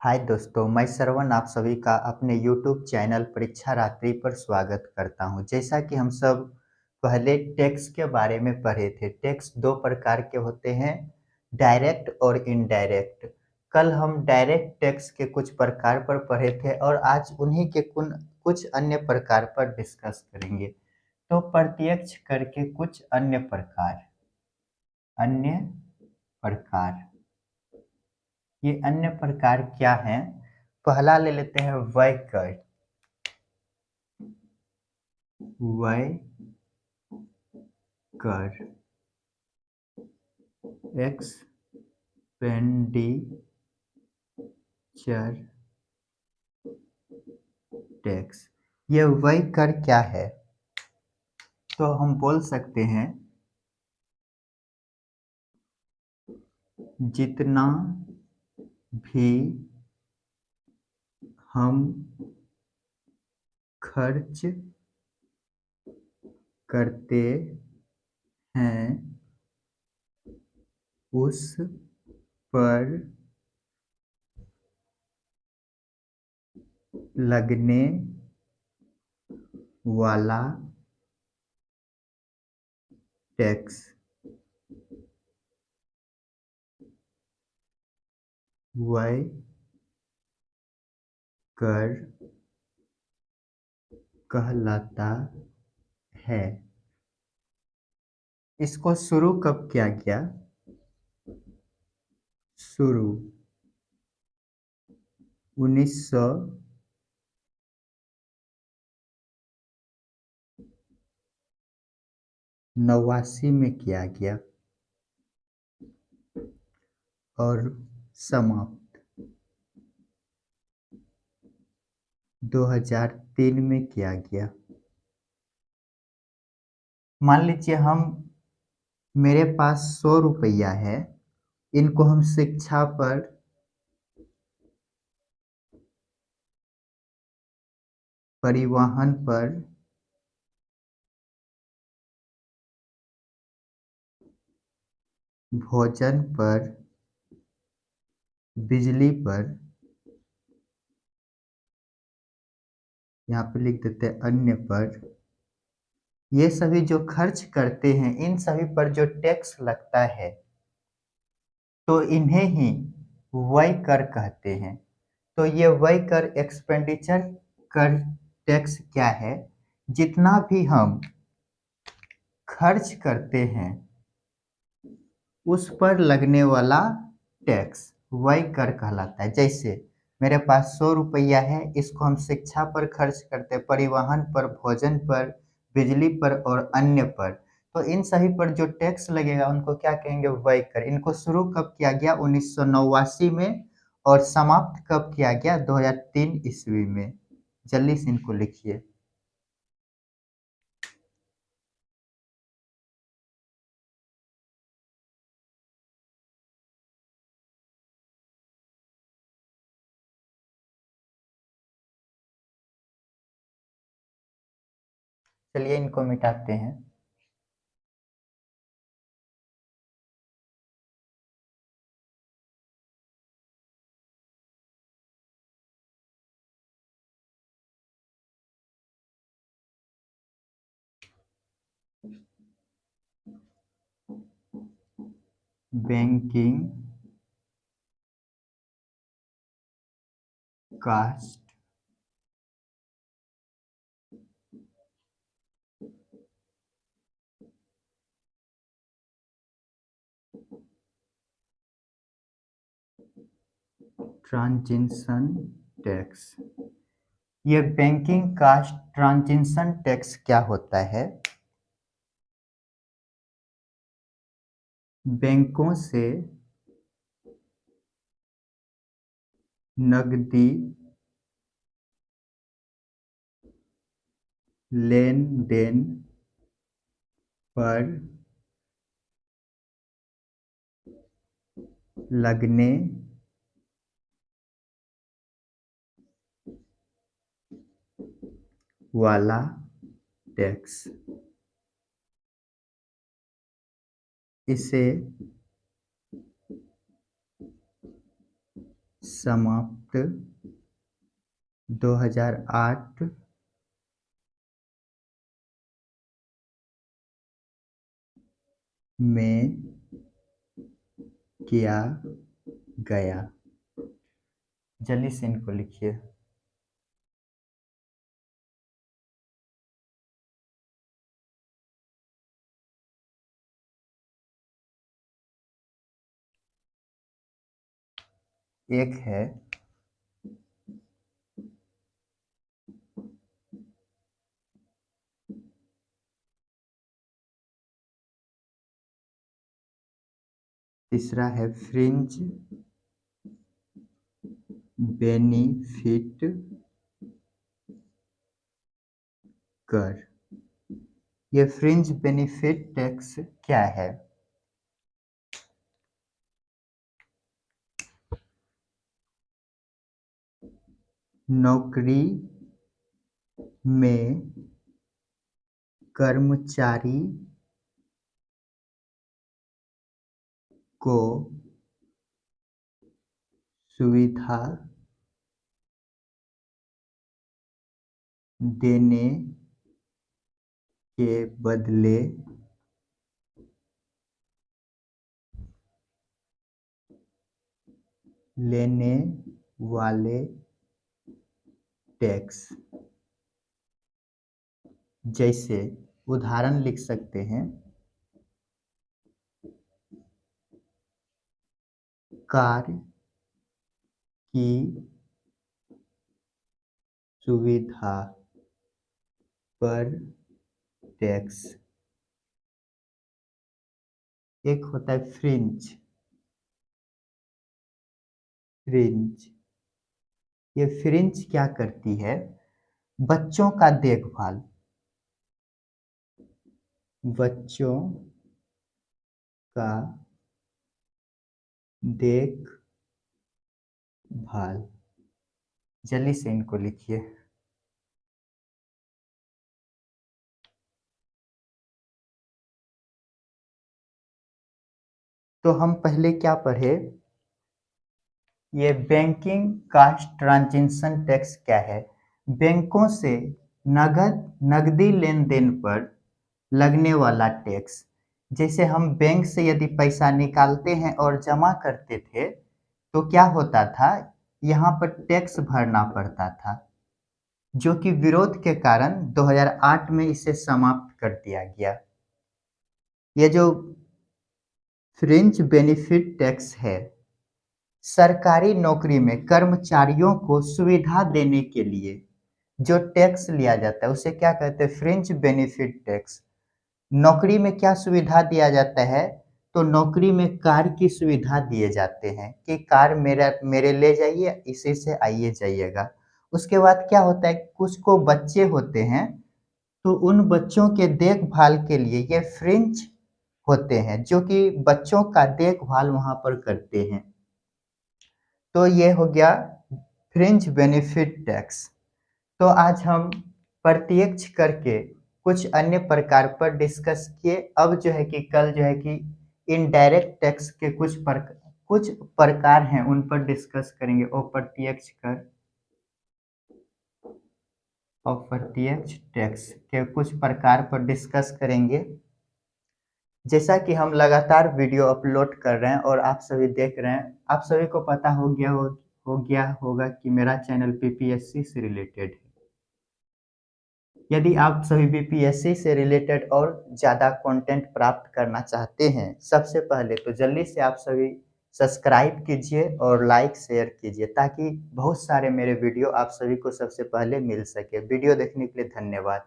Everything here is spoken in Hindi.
हाय दोस्तों, मैं श्रवण आप सभी का अपने YouTube चैनल परीक्षा रात्रि पर स्वागत करता हूं। जैसा कि हम सब पहले टैक्स के बारे में पढ़े थे। टैक्स दो प्रकार के होते हैं, डायरेक्ट और इनडायरेक्ट। कल हम डायरेक्ट टैक्स के कुछ प्रकार पर पढ़े थे और आज उन्हीं के कुछ अन्य प्रकार पर डिस्कस करेंगे। तो प्रत्यक्ष कर के कुछ अन्य प्रकार ये अन्य प्रकार क्या हैं? पहला ले लेते हैं व्यय कर। व्यय कर एक्सपेंडिचर टैक्स। ये व्यय कर क्या है? तो हम बोल सकते हैं जितना भी हम खर्च करते हैं उस पर लगने वाला टैक्स व्यय कर कहलाता है। इसको शुरू कब किया गया? शुरू 1989 में किया गया और समाप्त 2003 में किया गया। मान लीजिए मेरे पास 100 रुपया है। इनको हम शिक्षा पर परिवहन पर भोजन पर बिजली पर, यहाँ पे लिख देते हैं अन्य पर, ये सभी जो खर्च करते हैं इन सभी पर जो टैक्स लगता है तो इन्हें ही व्यय कर कहते हैं। तो ये व्यय कर एक्सपेंडिचर कर टैक्स क्या है? जितना भी हम खर्च करते हैं उस पर लगने वाला टैक्स व्यय कर कहलाता है। जैसे मेरे पास 100 रुपया है, इसको हम शिक्षा पर खर्च करते हैं, परिवहन पर, भोजन पर, बिजली पर और अन्य पर। तो इन सभी पर जो टैक्स लगेगा उनको क्या कहेंगे? व्यय कर। इनको शुरू कब किया गया? 1989 में। और समाप्त कब किया गया? 2003 ईस्वी में। जल्दी से इनको लिखिए। चलिए इनको मिटाते हैं। Banking cash transaction tax. ये बैंकिंग कास्ट ट्रांजेक्शन टैक्स क्या होता है? बैंकों से नकदी लेन देन पर लगने वाला टैक्स। इसे समाप्त 2008 में किया गया। जल्दी से इनको लिखिए। एक है तीसरा है फ्रिंज बेनिफिट कर। ये फ्रिंज बेनिफिट टैक्स क्या है? नौकरी में कर्मचारी को सुविधा देने के बदले लेने वाले टैक्स। जैसे उदाहरण लिख सकते हैं, कार की सुविधा पर टैक्स। एक होता है फ्रिंज। ये फ्रिंज क्या करती है? बच्चों का देखभाल, बच्चों का देखभाल। जल्दी से इनको लिखिए। तो हम पहले क्या पढ़े? ये बैंकिंग कास्ट ट्रांजेक्शन टैक्स क्या है? बैंकों से नगदी लेन देन पर लगने वाला टैक्स। जैसे हम बैंक से यदि पैसा निकालते हैं और जमा करते थे तो क्या होता था, यहाँ पर टैक्स भरना पड़ता था, जो कि विरोध के कारण 2008 में इसे समाप्त कर दिया गया। ये जो फ्रिंज बेनिफिट टैक्स है, सरकारी नौकरी में कर्मचारियों को सुविधा देने के लिए जो टैक्स लिया जाता है उसे क्या कहते हैं? Fringe benefit tax. नौकरी में क्या सुविधा दिया जाता है? तो नौकरी में कार की सुविधा दिए जाते हैं कि कार मेरे ले जाइए, इसी से आइए जाइएगा। उसके बाद क्या होता है, कुछ को बच्चे होते हैं तो उन बच्चों के देखभाल के लिए ये फ्रिंज होते हैं, जो कि बच्चों का देखभाल वहां पर करते हैं। तो ये हो गया फ्रिंज बेनिफिट टैक्स। तो आज हम प्रत्यक्ष करके कुछ अन्य प्रकार पर डिस्कस किए। अब जो है कि कल जो है कि इनडायरेक्ट टैक्स के कुछ प्रकार हैं, उन पर डिस्कस करेंगे। अप्रत्यक्ष कर, अप्रत्यक्ष टैक्स के कुछ प्रकार पर डिस्कस करेंगे। जैसा कि हम लगातार वीडियो अपलोड कर रहे हैं और आप सभी देख रहे हैं, आप सभी को पता हो गया होगा कि मेरा चैनल पीपीएससी से रिलेटेड है। यदि आप सभी बीपीएससी से रिलेटेड और ज़्यादा कंटेंट प्राप्त करना चाहते हैं, सबसे पहले तो जल्दी से आप सभी सब्सक्राइब कीजिए और लाइक शेयर कीजिए, ताकि बहुत सारे मेरे वीडियो आप सभी को सबसे पहले मिल सके। वीडियो देखने के लिए धन्यवाद।